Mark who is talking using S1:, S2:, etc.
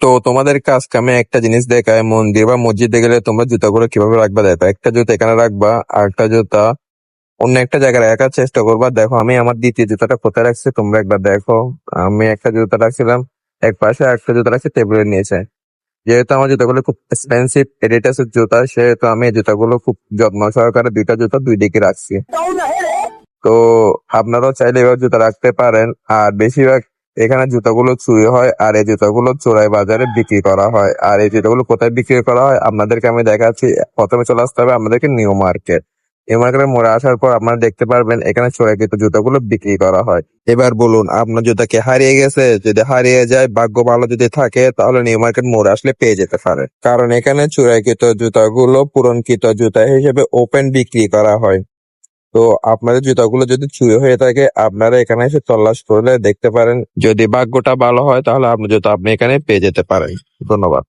S1: তো তোমাদেরকে আজকে আমি একটা জিনিস দেখাই, মন্দির বা মসজিদে গেলে তোমরা জুতাগুলো কিভাবে রাখবা। দেখো, একটা জুতা এখানে রাখবা, আর একটা জুতা অন্য একটা জায়গায় রাখার চেষ্টা করবা। দেখো আমি আমার দ্বিতীয় জুতাটা কোথায় রাখছি তোমরা একবার দেখো। আমি একটা জুতা রাখছিলাম এক পাশে, আর একটা জুতা রাখছি টেবিলের নিচে। যেহেতু আমার জুতাগুলো খুব এক্সপেন্সিভ এডিডাসের জুতা, সেহেতু আমি এই জুতাগুলো খুব যত্ন সহকারে দুইটা জুতা দুই দিকে রাখছি। তো আপনারাও চাইলে এবার জুতা রাখতে পারেন। আর বেশিরভাগ এখানে জুতাগুলো চুরি হয়, আর এই জুতাগুলো চোরাই বাজারে বিক্রি করা হয়। আর এই জুতাগুলো কোথায় বিক্রি করা হয় আপনাদেরকে আমি দেখাচ্ছি। প্রথমে চলে আসতে হবে আমাদেরকে নিউ মার্কেট। নিউ মার্কেটের মোড়ে আসার পর আপনারা দেখতে পারবেন এখানে চোরাইকৃত জুতাগুলো বিক্রি করা হয়। এবার বলুন, আপনার জুতা কি হারিয়ে গেছে? যদি হারিয়ে যায়, ভাগ্য ভালো যদি থাকে, তাহলে নিউ মার্কেট মোড়ে আসলে পেয়ে যেতে পারে। কারণ এখানে চোরাইকৃত জুতাগুলো পুরনকৃত জুতা হিসেবে ওপেন বিক্রি করা হয়। তো আপনাদের জুতাগুলো যদি চুরি হয়ে থাকে, আপনারা এখানে এসে তল্লাশ করলে দেখতে পারেন। যদি ভাগ্যটা ভালো হয়, তাহলে আপনার জুতা আপনি এখানে পেয়ে যেতে পারেন। ধন্যবাদ।